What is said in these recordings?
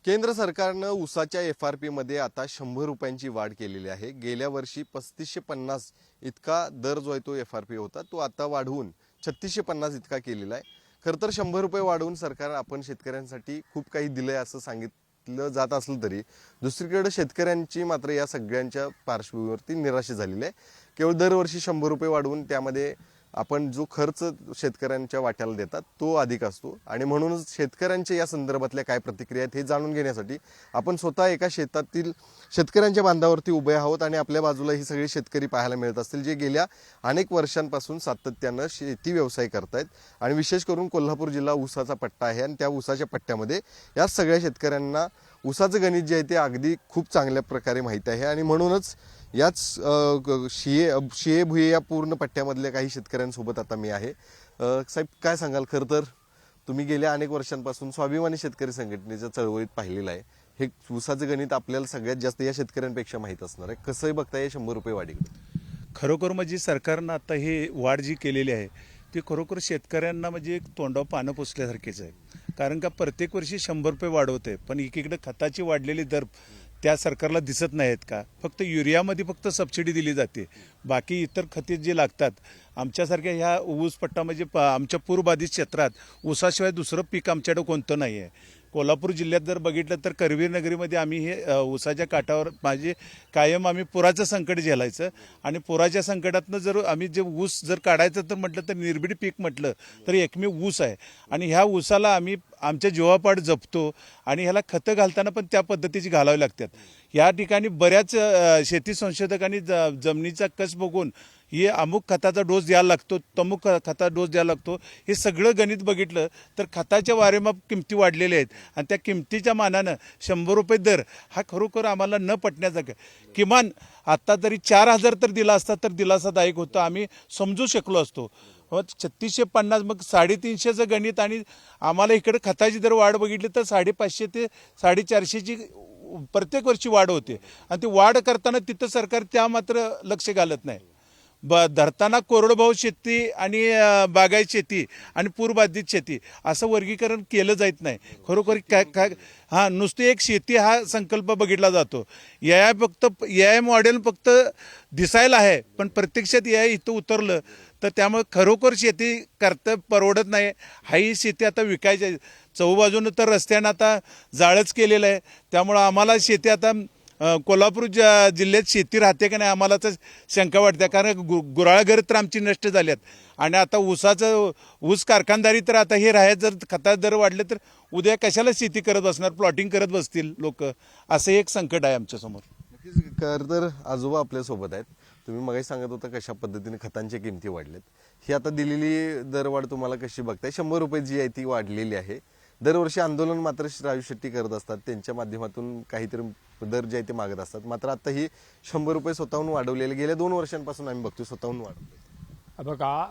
केंद्र सरकारनं ऊसाच्या FRP मध्ये आता 100 रुपयांची वाढ केलेली आहे। गेल्या वर्षी 3550 इतका दर जो आहे तो FRP होता, तो आता वाढवून 3650 इतका केलेला आहे। खरं तर 100 रुपये वाढवून सरकार आपण शेतकऱ्यांसाठी खूप काही दिलंय असं सांगितलं जात असलं तरी दुसरीकडे शेतकऱ्यांची मात्र या सगळ्यांच्या पार्श्वभूमीवरती निराशा झालेली आहे। केवळ दरवर्षी 100 रुपये वाढवून त्यामध्ये आपण जो खर्च शेतकऱ्यांच्या वाट्याला देतात तो अधिक असतो आणि म्हणूनच शेतकऱ्यांच्या या संदर्भातल्या काय प्रतिक्रिया आहेत हे जाणून घेण्यासाठी आपण स्वतः एका शेतातील शेतकऱ्यांच्या बांधावरती उभे आहोत आणि आपल्या बाजूला ही सगळी शेतकरी पाहायला मिळत असतील जे गेल्या अनेक वर्षांपासून सातत्याने शेती व्यवसाय करतायत आणि विशेष करून कोल्हापूर जिल्हा ऊसाचा पट्टा आहे आणि त्या ऊसाच्या पट्ट्यामध्ये या सगळ्या शेतकऱ्यांना ऊसाचं गणित जे आहे ते अगदी खूप चांगल्या प्रकारे माहिती आहे आणि म्हणूनच याच शिये भुये या पूर्ण पट्ट्यामधल्या काही शेतकऱ्यांसोबत आता मी आहे। साहेब काय सांगाल, खरं तर तुम्ही गेल्या अनेक वर्षांपासून स्वाभिमानी शेतकरी संघटनेच्या चळवळीत पाहिलेलं आहे, हे ऊसाचं गणित आपल्याला सगळ्यात जास्त या शेतकऱ्यांपेक्षा माहीत असणार आहे, कसंही बघताय 100 रुपये वाढीकडे? खरोखर म्हणजे सरकारनं आता हे वाढ जी केलेली आहे ती खरोखर शेतकऱ्यांना म्हणजे एक तोंडावर पानं पुसल्यासारखीच आहे। कारण का प्रत्येक वर्षी 100 रुपये वाढवते पण एकीकडे खताची वाढलेली दर त्या सरकारला दिसत नाहीत का? फक्त युरियामध्ये फक्त सबसिडी दिली जाते, बाकी इतर खते जे लागतात आमच्यासारख्या ह्या ऊस पट्टा म्हणजे आमच्या पूरबाधित क्षेत्रात ऊसाशिवाय दुसरं पीक आमच्याकडे कोणतं नाही आहे। कोल्हापूर जिल्ह्यात जर बघितलं तर करवीर नगरीमध्ये आम्ही हे ऊसाच्या काठावर म्हणजे कायम आम्ही पुराचं संकट झेलायचं आणि पुराच्या संकटातनं जर आम्ही जे ऊस जर काढायचं तर म्हटलं तर निर्भीड पीक म्हटलं तर एकमेव ऊस आहे आणि ह्या ऊसाला आम्ही आमच्या जीवापाड जपतो आणि ह्याला खतं घालताना पण त्या पद्धतीची घालावी लागतात। या ठिकाणी बऱ्याच शेती संशोधकांनी जमिनीचा कस बघून हे अमुक खताचा डोस द्यायला लागतो, तमुक खताचा डोस द्यायला लागतो, हे सगळं गणित बघितलं तर खताच्या वारेमाप किमती वाढलेल्या आहेत आणि त्या किमतीच्या मानानं 100 रुपये दर हा खरोखर आम्हाला न पटण्याचा किमान आत्ता तरी 4000 तर दिला असता तर दिलासादायक होतं, आम्ही समजू शकलो असतो। 3650 मग 350चं गणित आणि आम्हाला इकडे खताची जर वाढ बघितली तर 550 ते 450ची प्रत्येक वर्षी वाढ होते आणि ती वाढ करताना तिथं सरकार त्या मात्र लक्ष घालत नाही। धरताना कोरडभाऊ शेती आणि बागायत शेती आणि पूरबाधित शेती असं वर्गीकरण केलं जात नाही। खरोखर काय हां नुसती एक शेती हा संकल्प बघितला जातो। AI मॉडेल फक्त दिसायला आहे पण प्रत्यक्षात AI इथं उतरलं तर त्यामुळे खरोखर शेती करता परवडत नाही। ही शेती आता विकायची चहूबाजूनं तर रस्त्यानं आता जाळच केलेलं आहे, त्यामुळं आम्हाला शेती आता कोल्हापूर जिल्ह्यात शेती राहते का नाही आम्हाला तर शंका वाटते, कारण गुराळघर तर आमची नष्ट झाल्यात आणि आता ऊस कारखानदारी तर आता हे राहायचं जर खतात दर वाढले तर उद्या कशाला शेती करत बसणार, प्लॉटिंग करत बसतील लोक, असं एक संकट आहे आमच्यासमोर। खरं तर आजोबा आपल्यासोबत आहेत, तुम्ही मगाही सांगत होता कशा पद्धतीने खतांच्या किमती वाढल्यात, ही आता दिलेली दरवाढ तुम्हाला कशी बघताय? 100 रुपये जी आहे ती वाढलेली आहे, दरवर्षी आंदोलन मात्र राजू शेट्टी करत असतात, त्यांच्या माध्यमातून काहीतरी दर जे आहे ते मागत असतात, मात्र आता ही 100 रुपये स्वतःहून वाढवलेले गेल्या 2 वर्षांपासून आम्ही बघतो स्वतःहून वाढवले। बघा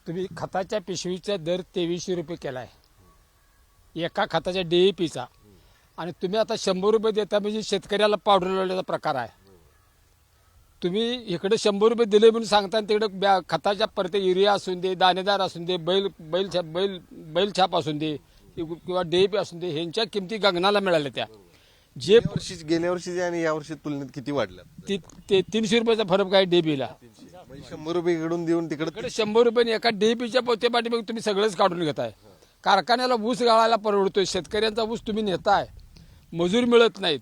तुम्ही खताच्या पिशवीचा दर 2300 रुपये केला आहे एका खताच्या DAPचा आणि तुम्ही आता 100 रुपये देता म्हणजे शेतकऱ्याला पावडर लावण्याचा प्रकार आहे। तुम्ही इकडे 100 रुपये दिले म्हणून सांगता आणि तिकडे खताच्या प्रत्येक युरिया असून दे, दाणेदार असून दे, बैल छाप असून दे किंवा DAP असून दे, ह्यांच्या किमती गगनाला मिळाल्या। त्या जे गेल्या वर्षी आणि या वर्षी तुलनेत किती वाढल्या? ते 300 रुपयाचा फरक आहे DAPला। 100 रुपये इकडून देऊन तिकडे 100 रुपये एका DAPच्या पोतेपाठी मग तुम्ही सगळंच काढून घेताय। कारखान्याला ऊस गाळायला परवडतोय, शेतकऱ्यांचा ऊस तुम्ही नेताय, मजूर मिळत नाहीत,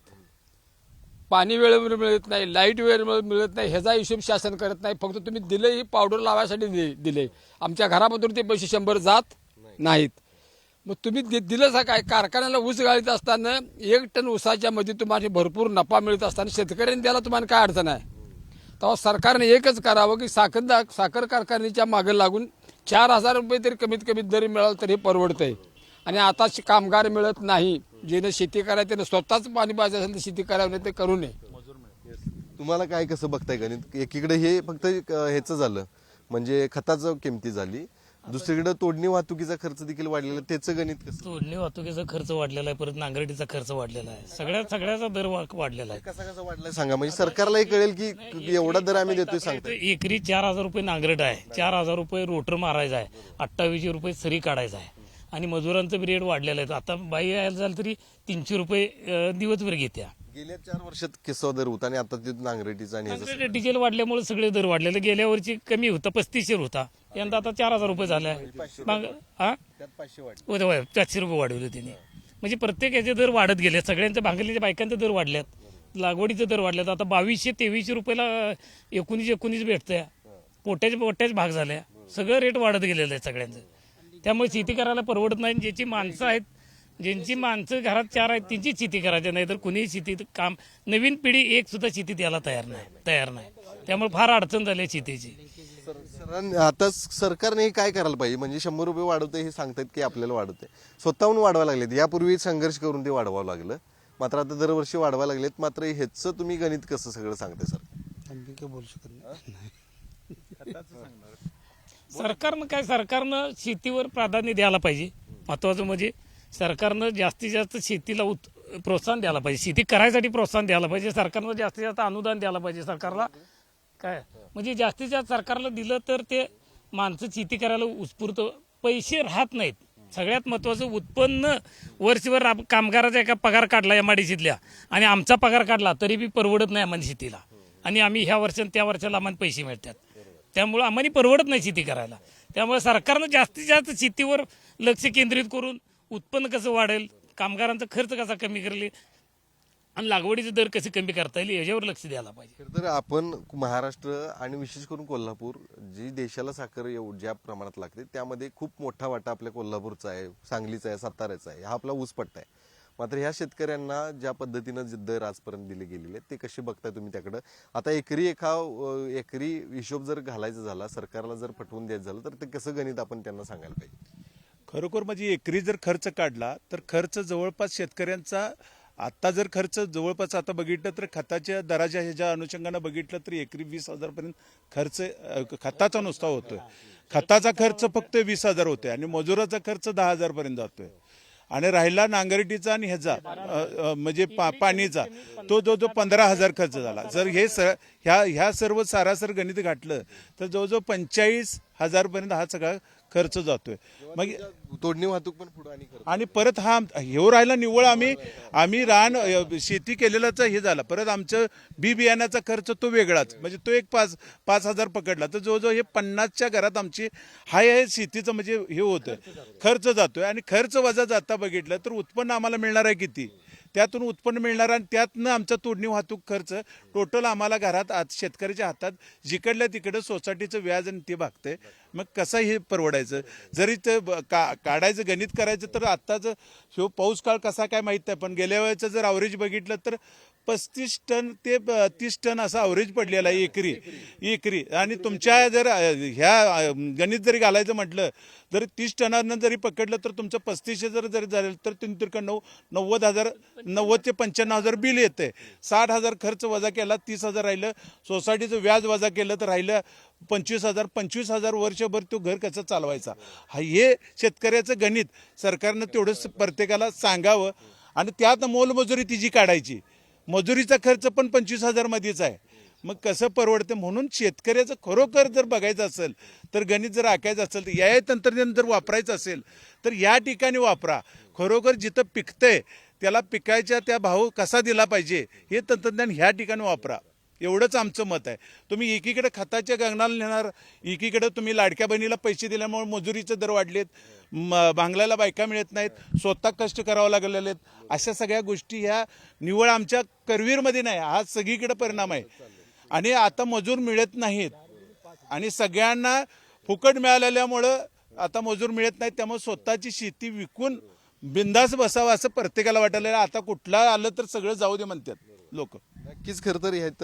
पाणी वेळेवर मिळत नाही, लाईट वेळेवर मिळत नाही, ह्याचा हिशोब शासन करत नाही। फक्त तुम्ही दिले ही पावडर लावायसाठी दिले, आमच्या घरामधून ते पैसे 100 जात नाहीत। मग तुम्ही दिलंच काय? कारखान्याला ऊस गाळीत असताना 1 टन ऊसाच्या मध्ये तुम्हाला भरपूर नफा मिळत असताना शेतकऱ्यांनी द्यायला तुम्हाला काय अडचण आहे? तेव्हा सरकारने एकच करावं की साखर कारखान्याच्या मागे लागून 4000 रुपये तरी कमीत कमी दर मिळाला तरी परवडतंय आणि आता कामगार मिळत नाही, ज्यानं शेती करायचं त्यानं स्वतःच पाणी पाहिजे असेल तर शेती करावी नाही ते करू नये। तुम्हाला काय कसं बघताय गणित? एकीकडे हे फक्त ह्याचं झालं म्हणजे खताचं किमती झाली, दुसरीकडे तोडणी वाहतुकीचा खर्च देखील वाढलेला, त्याचं गणित कसं? तोडणी वाहतुकीचा खर्च वाढलेला आहे, परत नांगरटीचा खर्च वाढलेला आहे, सगळ्याचा दर वाढलेला आहे। कसा वाढलाय सांगा, म्हणजे सरकारलाही कळेल की एवढा दर आम्ही देतोय सांगतो। एकरी 4000 रुपये नांगरट आहे, 4000 रुपये रोटर मारायचा आहे, 2800 रुपये सरी काढायचा आहे आणि मजुरांचं बी रेट वाढलेलं आहे. आता बाई यायला झालं तरी 300 रुपये दिवसभर घेत्या. गेल्या 4 वर्षात किस्सा दर होता आणि आता ते नांगरटीचा आणि ह्याचा नांगरट डिझेल वाढल्यामुळे सगळे दर वाढलेले. गेल्या वर्षी कमी होता 3500 होता, यंदा आता 4000 रुपये झाले. मग हा त्यात 500 वाढ. 500 रुपये वाढवले त्यांनी. म्हणजे प्रत्येक याचे दर वाढत गेले. सगळ्यांच्या भांगरलेल्या बायकांचे दर वाढल्यात, लागवडीचे दर वाढल्यात. आता 2200-2300 रुपयाला 19 भेटतंय. पोट्याच भाग झाल्या. सगळं रेट वाढत गेलेलं आहे सगळ्यांचं. त्यामुळे शेती करायला परवडत नाही. ज्याची माणसं आहेत, ज्यांची माणसं घरात 4 आहेत त्यांची शेती करायची नाही, तर कुणीही शेतीत काम, नवीन पिढी एक सुद्धा शेतीत यायला तयार नाही. त्यामुळे फार अडचण झाली आहे शेतीची. आता सरकारने काय करायला पाहिजे? म्हणजे 100 रुपये वाढवते हे सांगतात की आपल्याला वाढवते, स्वतःहून वाढवायला लागलेत. यापूर्वी संघर्ष करून ते वाढवावं लागलं, मात्र आता दरवर्षी वाढवायला लागलेत. मात्र ह्याचं तुम्ही गणित कसं सगळं सांगते सर? आम्ही काय बोलू शकत नाही. सरकारनं शेतीवर प्राधान्य द्यायला पाहिजे. महत्वाचं म्हणजे सरकारनं जास्तीत जास्त शेतीला प्रोत्साहन द्यायला पाहिजे. शेती करायसाठी प्रोत्साहन द्यायला पाहिजे. सरकारनं जास्तीत जास्त अनुदान द्यायला पाहिजे सरकारला. काय म्हणजे जास्तीत जास्त सरकारला दिलं तर ते माणसं शेती करायला उत्स्फूर्त. पैसे राहत नाहीत. सगळ्यात महत्वाचं उत्पन्न. वर्षभर कामगाराचा एका पगार काढला एमआयडीसीतल्या आणि आमचा पगार काढला तरी बी परवडत नाही आम्हाला शेतीला. आणि आम्ही ह्या वर्षात त्या वर्षाला आम्हाला पैसे मिळतात. त्यामुळे आम्हाला परवडत नाही शेती करायला. त्यामुळे सरकारनं जास्तीत जास्त शेतीवर लक्ष केंद्रित करून उत्पन्न कसं वाढेल, कामगारांचा खर्च कसा कमी करेल आणि लागवडीचे दर कसे कमी करता येईल याच्यावर लक्ष द्यायला पाहिजे. तर आपण महाराष्ट्र आणि विशेष करून कोल्हापूर, जी देशाला साखर ज्या प्रमाणात लागते त्यामध्ये खूप मोठा वाटा आपल्या कोल्हापूरचा आहे, सांगलीचा आहे, साताऱ्याचा आहे. हा आपला ऊसपट्टा आहे. मात्र ह्या शेतकऱ्यांना ज्या पद्धतीनं दर आजपर्यंत दिले गेलेले आहेत ते कसे बघताय तुम्ही त्याकडं? आता एकरी हिशोब जर घालायचा झाला, सरकारला जर पटवून द्यायचं झालं, तर ते कसं गणित आपण त्यांना सांगायला पाहिजे? खरोखर म्हणजे एकरी जर खर्च काढला तर खर्च जवळपास शेतकऱ्यांचा आता जर खर्च जवळपास आता बघितलं तर खताच्या दराच्या ह्याच्या अनुषंगानं बघितलं तर एकरी 20,000 पर्यंत खर्च खताचा नुसता होतोय. खताचा खर्च फक्त 20,000 होतोय आणि मजुराचा खर्च 10,000 पर्यंत जातोय. आणि राहिला नांगरटीचा आणि ह्याचा म्हणजे पाणीचा तो जो 15,000 खर्च झाला. जर हे ह्या सर्व सारासर गणित घातलं तर जवळजवळ 45,000 पर्यंत हा सगळा खर्च जातोय. मग तोडणी वाहतूक पण पुढे आणि परत हा हे राहिला निव्वळ आम्ही रान शेती केलेलाच हे झाला. परत आमचं बियाण्याचा खर्च तो वेगळाच, म्हणजे तो एक 5,000 पकडला तर जवळजवळ हे 50च्या घरात आमची हे शेतीचं म्हणजे हे होतं, खर्च जातोय. आणि खर्च वजा जाता बघितलं तर उत्पन्न आम्हाला मिळणार आहे किती? त्यातून उत्पन्न मिळणार आणि त्यातनं आमचा तोडणी वाहतूक खर्च टोटल आम्हाला घरात आज शेतकऱ्याच्या हातात जिकडल्या तिकडं सोसायटीचं व्याज आणि ते भागतंय. मग कसं हे परवडायचं? जरी ते काढायचं गणित करायचं तर आत्ताच ह्यो पाऊस काळ कसा काय माहीत नाही, पण गेल्या वेळेचं जर अवरेज बघितलं तर 35 टन ते 30 टन असं अवरेज पडलेला आहे एकरी. आणि तुमच्या जर ह्या गणित जरी घालायचं म्हटलं जर 30 टनानं जरी पकडलं तर तुमचं 3500 जरी झालं तर 90 ते 95,000 बिल येते. 60,000 खर्च वजा केला, 30,000 राहिलं. सोसायटीचं व्याज वजा केलं तर राहिलं 25,000. 25,000 वर्षभर तो घर कसं चालवायचा? हे शेतकऱ्याचं गणित सरकारनं तेवढं प्रत्येकाला सांगावं. आणि त्यात मोलमजुरी तिची काढायची. मजुरीचा खर्च पण 25,000 मध्येच आहे. मग कसं परवडतं? म्हणून शेतकऱ्याचं खरोखर जर बघायचं असेल तर गणित जर आखायचं असेल तर या तंत्रज्ञान जर वापरायचं असेल तर या ठिकाणी वापरा. खरोखर जिथं पिकतंय त्याला पिकायच्या त्या भाव कसा दिला पाहिजे हे तंत्रज्ञान ह्या ठिकाणी वापरा. एवढंच आमचं मत आहे. तुम्ही एकीकडे खताच्या गगनाला नेणार, एकीकडे तुम्ही लाडक्या बहिणीला पैसे दिल्यामुळे मजुरीचे दर वाढलेत, भांगलायला बायका मिळत नाहीत, स्वतः कष्ट करावं लागलेले आहेत. अशा सगळ्या गोष्टी ह्या निव्वळ आमच्या करवीरमध्ये नाही, हा सगळीकडे परिणाम आहे. आणि आता मजूर मिळत नाहीत आणि सगळ्यांना फुकट मिळालेल्यामुळं आता मजूर मिळत नाहीत. त्यामुळे स्वतःची शेती विकून बिंदास बसावं असं प्रत्येकाला वाटायला. आता कुठला आलं तर सगळं जाऊ दे म्हणतात लोक. नक्कीच. खरं तर ह्यात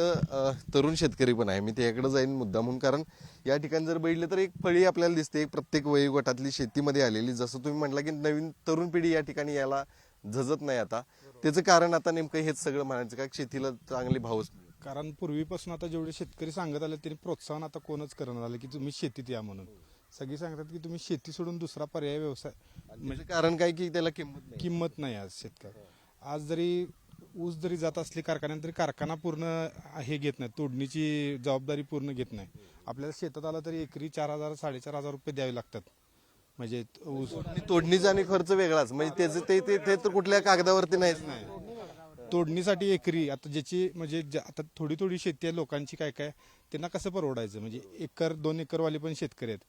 तरुण शेतकरी पण आहे. मी त्याकडे जाईन मुद्दा म्हणून, कारण या ठिकाणी जर बघितलं तर एक फळी आपल्याला दिसते, एक प्रत्येक वयोगटातली शेतीमध्ये आलेली. जसं तुम्ही म्हटलं की नवीन तरुण पिढी या ठिकाणी याला झजत नाही. आता त्याचं कारण आता नेमकं हेच सगळं म्हणायचं का शेतीला चांगले भाव? कारण पूर्वीपासून आता जेवढे शेतकरी सांगत आले त्यांनी प्रोत्साहन आता कोणच करणार आलं की तुम्ही शेतीत या म्हणून. सगळी सांगतात की तुम्ही शेती सोडून दुसरा पर्याय व्यवसाय. म्हणजे कारण काय की त्याला किंमत नाही आज शेतकरी. आज जरी ऊस जरी जात असली कारखान्यात तरी कारखाना पूर्ण हे घेत नाही, तोडणीची जबाबदारी पूर्ण घेत नाही. आपल्याला शेतात आलं तरी एकरी 4,000 4,500 रुपये द्यावे लागतात. म्हणजे ऊस आणि तोडणीचा आणि खर्च वेगळाच, म्हणजे त्याचं ते तर कुठल्या कागदावरती नाहीच. तोडणीसाठी एकरी आता ज्याची म्हणजे आता थोडी थोडी शेती आहे लोकांची, काय काय त्यांना कसं परवडायचं, म्हणजे एकर 2 एकरवाले पण शेतकरी आहेत,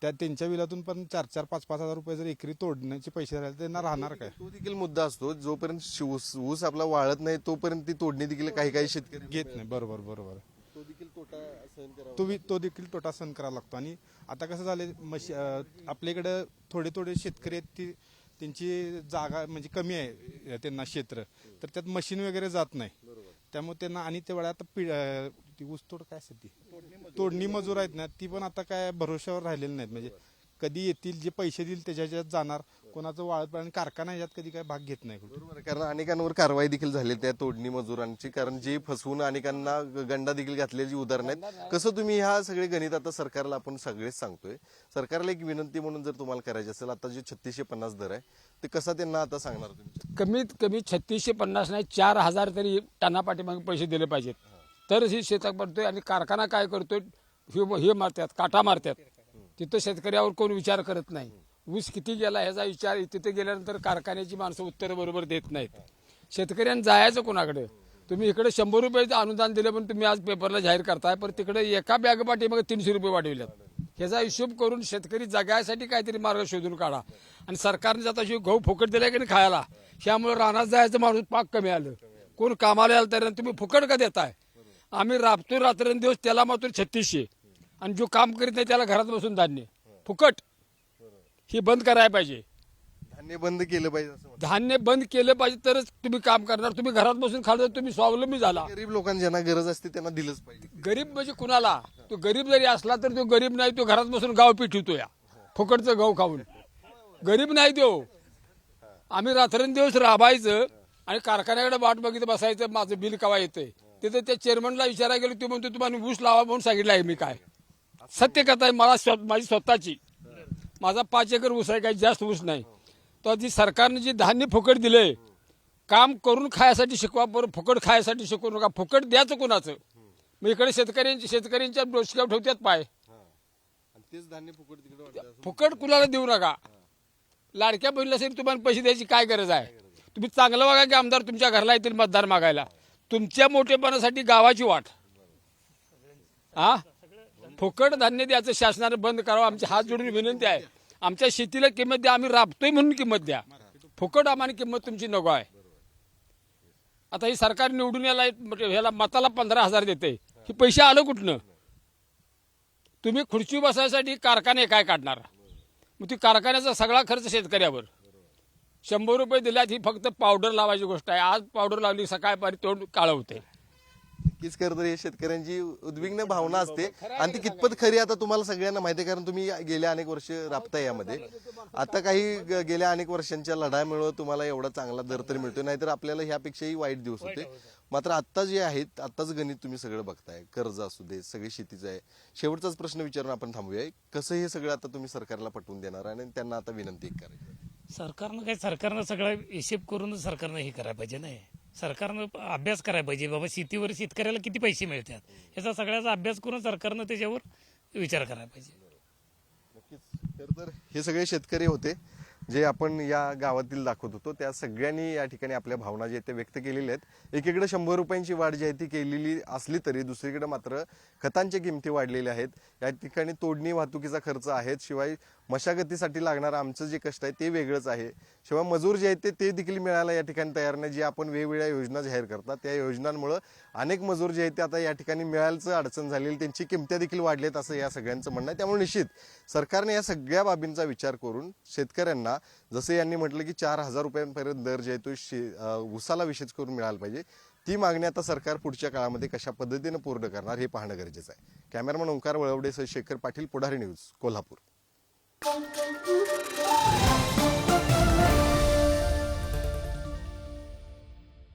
त्या त्यांच्या बिलातून पण 4-4, 5-5 हजार रुपये जर एकरी तोडण्याचे पैसे राहिले त्यांना राहणार काय? तो देखील मुद्दा असतो, जोपर्यंत ऊस आपला वाळत नाही तोपर्यंत ती तोडणी देखील काही शेतकरी घेत नाही. बरोबर बरोबर. तो देखील तोटा सहन करावा. तो देखील तोटा सहन करावा लागतो. आणि आता कसं झालं, आपल्याकडे थोडे थोडे शेतकरी आहेत, ती त्यांची जागा म्हणजे कमी आहे त्यांना क्षेत्र, तर त्यात मशीन वगैरे जात नाही, त्यामुळे त्यांना आणि तेवढ्या आता ती ऊसतोड काय असते ती तोडणी मजूर आहेत ना, ती पण आता काय भरोश्यावर राहिलेली नाहीत. म्हणजे कधी येतील, जे पैसे देईल त्याच्या जाणार, कोणाचं वाळत, आणि कारखाना ह्याच्यात कधी काय भाग घेत नाही. बरोबर आहे, कारण अनेकांवर कारवाई देखील झाली त्या तोडणी मजुरांची, कारण जी फसवून अनेकांना गंडा देखील घातलेली उदाहरणं आहेत. कसं तुम्ही ह्या सगळे गणित आता सरकारला आपण सगळेच सांगतोय, सरकारला एक विनंती म्हणून जर तुम्हाला करायची असेल, आता जे 3650 दर आहे ते कसा त्यांना आता सांगणार तुम्ही? कमीत कमी 3650 नाही 4000 तरी टना पाठीमागे पैसे दिले पाहिजेत, तरच ही शेतात पडतोय. आणि कारखाना काय करतोय, हे मारतात, काटा मारतात, तिथं शेतकऱ्यावर कोण विचार करत नाही. ऊस किती गेला ह्याचा विचार, तिथे गेल्यानंतर कारखान्याची माणसं उत्तर बरोबर देत नाहीत. शेतकऱ्यांना जायचं कोणाकडे? तुम्ही इकडे 100 रुपयाचं अनुदान दिलं, पण तुम्ही आज पेपरला जाहीर करताय, पण तिकडे एका बॅग पाठीमागे 300 रुपये वाढविल्यात. ह्याचा हिशोब करून शेतकरी जगायसाठी काहीतरी मार्ग शोधून काढा. आणि सरकारने आता जो गहू फुकट दिलाय की नाही खायला, त्यामुळे रानात जायचं माणूस पाक कमी आलं, कोण कामाला आलं तर तुम्ही फुकट का देताय? आम्ही राबतो रात्रंदिवस, त्याला मात्र 3600, आणि जो काम करीत नाही त्याला घरात बसून धान्य फुकट. ही बंद करायला पाहिजे. धान्य बंद केलं पाहिजे असं म्हणतात. धान्य बंद केलं पाहिजे तरच तुम्ही काम करणार. तुम्ही घरात बसून खाल्लं तर तुम्ही स्वावलंबी झाला. गरीब लोकांना ज्यांना गरज असते त्यांना दिलंच पाहिजे. गरीब म्हणजे कुणाला? तो गरीब जरी असला तर तो गरीब नाही, तो घरात बसून गाव पिठवतो या फुकटचं गहू खाऊन. गरीब नाही तो. आम्ही रात्रंदिवस राबायचं आणि कारखान्याकडे वाट बघित बसायचं, माझं बिल केव्हा येतंय. तिथे त्या चेअरमनला विचारायला गेलो, तो म्हणतो तुम्हाला ऊस लावा म्हणून सांगितलं आहे. मी काय सत्य कथा आहे, माझी स्वतःची, माझा 5 एकर ऊस आहे, काही जास्त ऊस नाही. तर जी सरकारने जी धान्य फुकट दिलंय, काम करून खायसाठी शिकवा, बरं फुकट खायसाठी शिकवू नका. फुकट द्यायचं कोणाचं? मग इकडे शेतकऱ्यांच्या डोसक्यावर ठेवतात पाय. तेच धान्य फुकट तिकडे वाटतं. फुकट कुणाला देऊ नका. लाडक्या बहिणीसाठी तुम्हाला पैसे द्यायची काय गरज आहे? तुम्ही चांगलं बघा की आमदार तुमच्या घरला येतील मतदार मागायला. तुमच्या मोठेपणासाठी गावाची वाट. हा, फुकट धान्य द्यायचं शासनाने बंद करावं, आमची हात जोडून विनंती आहे. आमच्या शेतीला किंमत द्या, आम्ही राबतोय म्हणून किंमत द्या. फुकट आम्हाला किंमत तुमची नको आहे. आता ही सरकार निवडून ह्याला मताला 15,000 देते, हे पैसे आलं कुठनं? तुम्ही खुर्ची बसायसाठी कारखाने काय काढणार? मग ती कारखान्याचा सगळा खर्च शेतकऱ्यावर. 100 रुपये दिल्यात, ही फक्त पावडर लावायची गोष्ट आहे. आज पावडर लावली, सकाळपारी तोंड काळं होते. नक्कीच खरं तर हे शेतकऱ्यांची उद्विग्न भावना असते, आणि ती कितपत खरी आता तुम्हाला सगळ्यांना माहिती आहे, कारण तुम्ही गेल्या अनेक वर्ष राबताय यामध्ये. आता काही गेल्या अनेक वर्षांच्या लढाईमुळे तुम्हाला एवढा चांगला दर तर मिळतोय, नाहीतर आपल्याला ह्यापेक्षाही वाईट दिवस होते. मात्र आता जे आहेत, आताच गणित तुम्ही सगळं बघताय, कर्ज असू दे, सगळी शेतीचं आहे. शेवटचाच प्रश्न विचारून आपण थांबूया, कसं हे सगळं आता तुम्ही सरकारला पटवून देणार आणि त्यांना आता विनंती करायची? सरकारनं सगळा हिशेब करून सरकारनं हे करायला पाहिजे. नाही, सरकारनं अभ्यास करायला पाहिजे. बाबा शेतीवर शेतकऱ्याला किती पैसे मिळतात याचा सगळ्याचा अभ्यास करून सरकारनं त्याच्यावर विचार करायला पाहिजे. नक्कीच. खरं तर हे सगळे शेतकरी होते जे आपण या गावातील दाखवत होतो. त्या सगळ्यांनी या ठिकाणी आपल्या भावना ज्या आहेत त्या व्यक्त केलेल्या आहेत. एकीकडे 100 रुपयांची वाढ जी आहे ती केलेली असली तरी दुसरीकडे मात्र खतांच्या किमती वाढलेल्या आहेत. या ठिकाणी तोडणी वाहतुकीचा खर्च आहे, शिवाय मशागतीसाठी लागणारं आमचं जे कष्ट आहे ते वेगळंच आहे. शिवाय मजूर जे आहेत ते देखील मिळायला या ठिकाणी तयार नाही. जे आपण वेगवेगळ्या योजना जाहीर करतात त्या योजनांमुळे अनेक मजूर जे आहेत ते आता या ठिकाणी मिळायचं अडचण झालेली, त्यांची किमत्या देखील वाढल्यात असं या सगळ्यांचं म्हणणं आहे. त्यामुळे निश्चित सरकारने या सगळ्या बाबींचा विचार करून शेतकऱ्यांना, जसं यांनी म्हटलं की 4000 रुपयांपर्यंत दर जे आहे तो ऊसाला विशेष करून मिळाला पाहिजे, ती मागणी आता सरकार पुढच्या काळामध्ये कशा पद्धतीने पूर्ण करणार हे पाहणं गरजेचं आहे. कॅमेरामन ओंकार वळवडेसह शेखर पाटील, पुढारी न्यूज, कोल्हापूर.